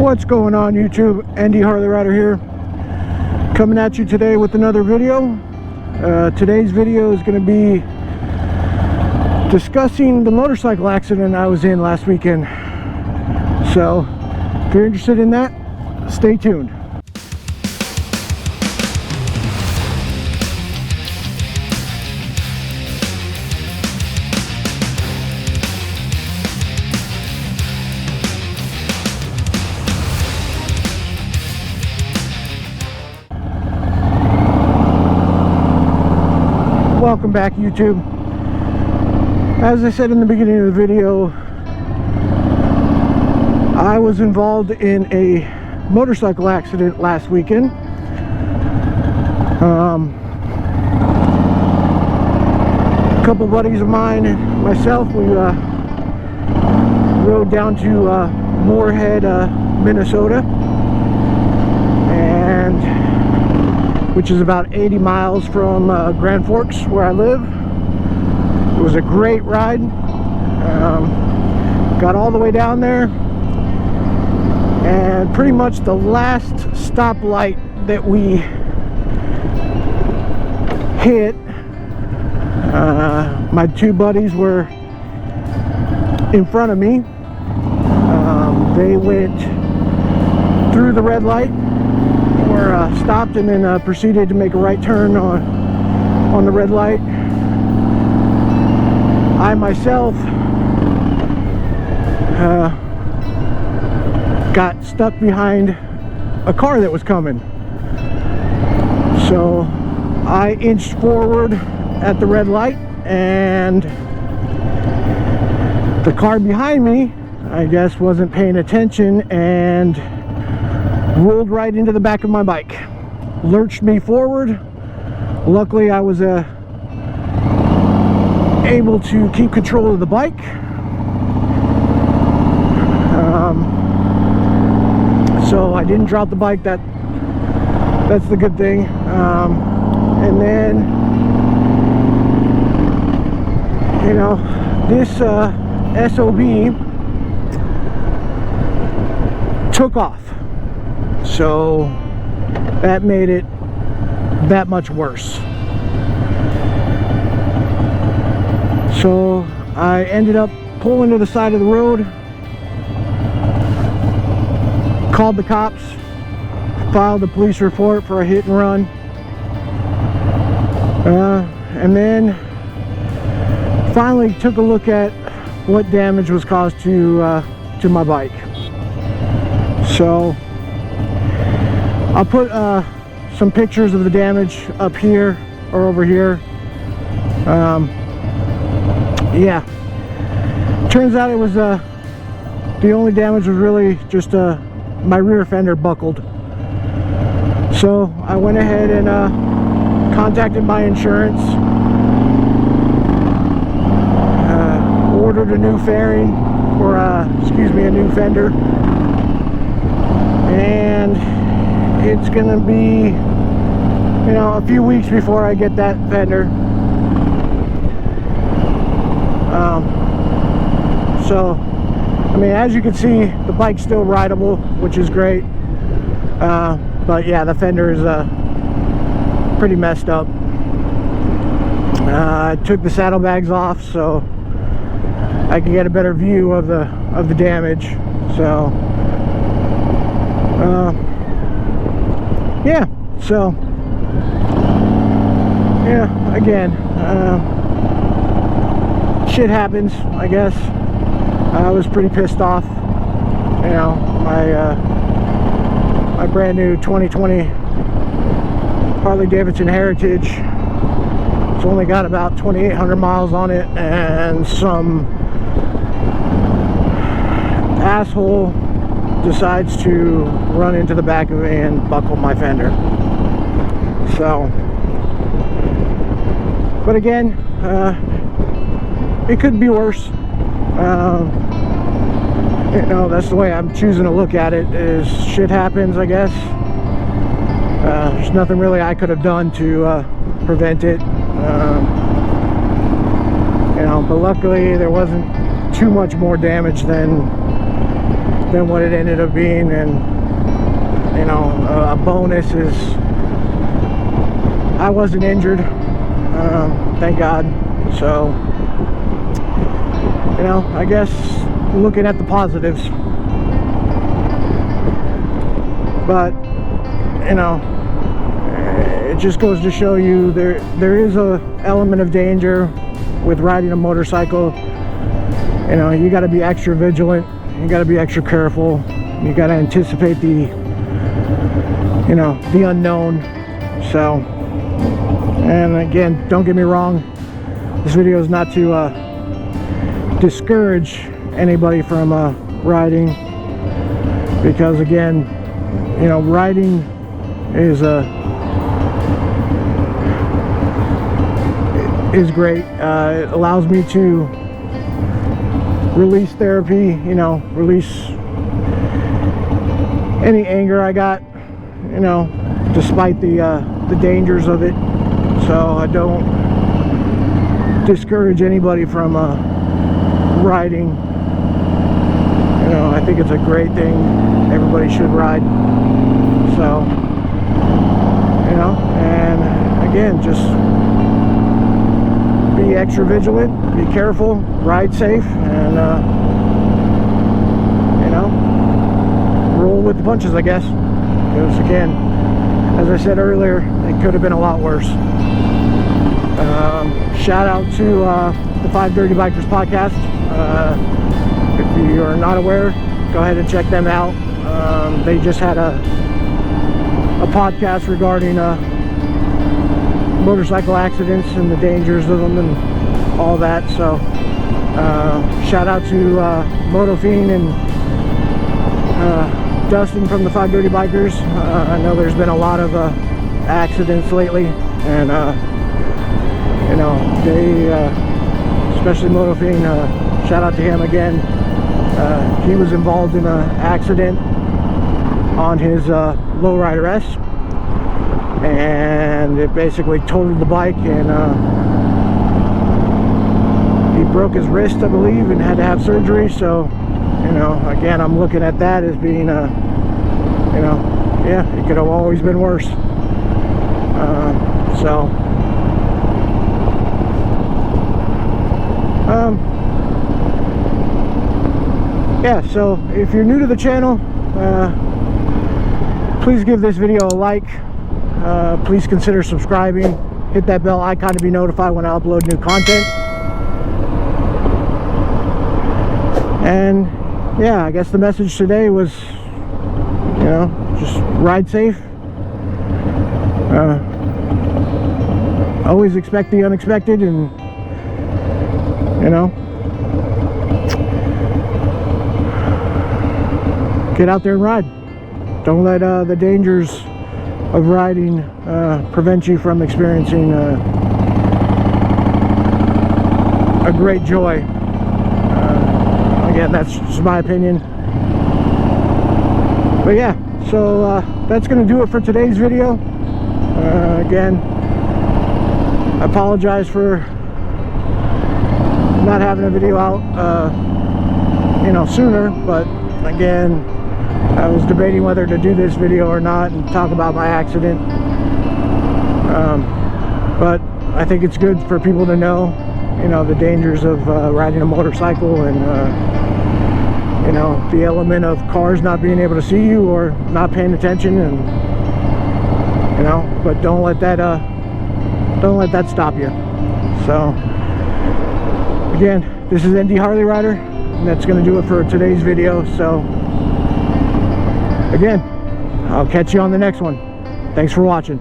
What's going on, YouTube? Andy Harley Rider here, coming at you today with another video. Today's video is going to be discussing the motorcycle accident I was in last weekend. So if you're interested in that, stay tuned. Welcome back, YouTube. As I said in the beginning of the video, I was involved in a motorcycle accident last weekend. A couple buddies of mine and myself, we rode down to Moorhead, Minnesota, which is about 80 miles from Grand Forks, where I live. It was a great ride. Got all the way down there, and pretty much the last stoplight that we hit, my two buddies were in front of me. They went through the red light, stopped, and then proceeded to make a right turn on the red light. I myself got stuck behind a car that was coming, so I inched forward at the red light, and the car behind me, I guess, wasn't paying attention and rolled right into the back of my bike, lurched me forward. Luckily, I was able to keep control of the bike. So I didn't drop the bike. That's the good thing. And then, you know, this SOB took off. So that made it that much worse. So I ended up pulling to the side of the road, called the cops, filed a police report for a hit and run, and then finally took a look at what damage was caused to my bike. So I'll put some pictures of the damage up here or over here. Yeah, turns out it was the only damage was really just my rear fender buckled. So I went ahead and contacted my insurance, ordered a new fairing, or excuse me, a new fender, and it's gonna be, you know, a few weeks before I get that fender. So I mean, as you can see, the bike's still rideable, which is great, but yeah, the fender is pretty messed up. I took the saddlebags off so I can get a better view of the damage. So yeah, so yeah, again, shit happens, I guess. I was pretty pissed off. You know, my brand new 2020 Harley Davidson Heritage, it's only got about 2,800 miles on it, and some asshole decides to run into the back of me and buckle my fender. So, but again, it could be worse. You know, that's the way I'm choosing to look at it, is shit happens, I guess. There's nothing really I could have done to prevent it. You know, but luckily there wasn't too much more damage than than what it ended up being. And you know, a bonus is I wasn't injured, thank God. So you know, I guess looking at the positives. But you know, it just goes to show you there is a element of danger with riding a motorcycle. You know, you got to be extra vigilant, you got to be extra careful, you got to anticipate the, you know, the unknown. So, and again, don't get me wrong, this video is not to discourage anybody from riding, because again, you know, riding is great. It allows me to release therapy, you know, release any anger I got, you know, despite the dangers of it. So I don't discourage anybody from riding. You know, I think it's a great thing. Everybody should ride. So, you know, and again, just be extra vigilant, be careful, ride safe, and you know, roll with the punches, I guess. Because again, as I said earlier, it could have been a lot worse. Shout out to the 5 Dirty Bikers podcast. If you are not aware, go ahead and check them out. They just had a podcast regarding motorcycle accidents and the dangers of them and all that. So shout out to Moto Fiend and Dustin from the 5 Dirty Bikers. I know there's been a lot of accidents lately, and you know, they especially Moto Fiend, shout out to him again. He was involved in an accident on his lowrider S, and it basically totaled the bike, and he broke his wrist, I believe, and had to have surgery. So, you know, again, I'm looking at that as being, you know, yeah, it could have always been worse. So, yeah, so if you're new to the channel, please give this video a like. Please consider subscribing. Hit that bell icon to be notified when I upload new content. And yeah, I guess the message today was, you know, just ride safe. Always expect the unexpected, and you know, get out there and ride. Don't let the dangers of riding prevent you from experiencing a great joy. Again, that's just my opinion. But yeah, so that's going to do it for today's video. Again, I apologize for not having a video out, you know, sooner. But again, I was debating whether to do this video or not and talk about my accident. But I think it's good for people to know, you know, the dangers of riding a motorcycle, and you know, the element of cars not being able to see you or not paying attention, and you know, but don't let that stop you. So again, this is ND Harley Rider, and that's going to do it for today's video. So again, I'll catch you on the next one. Thanks for watching.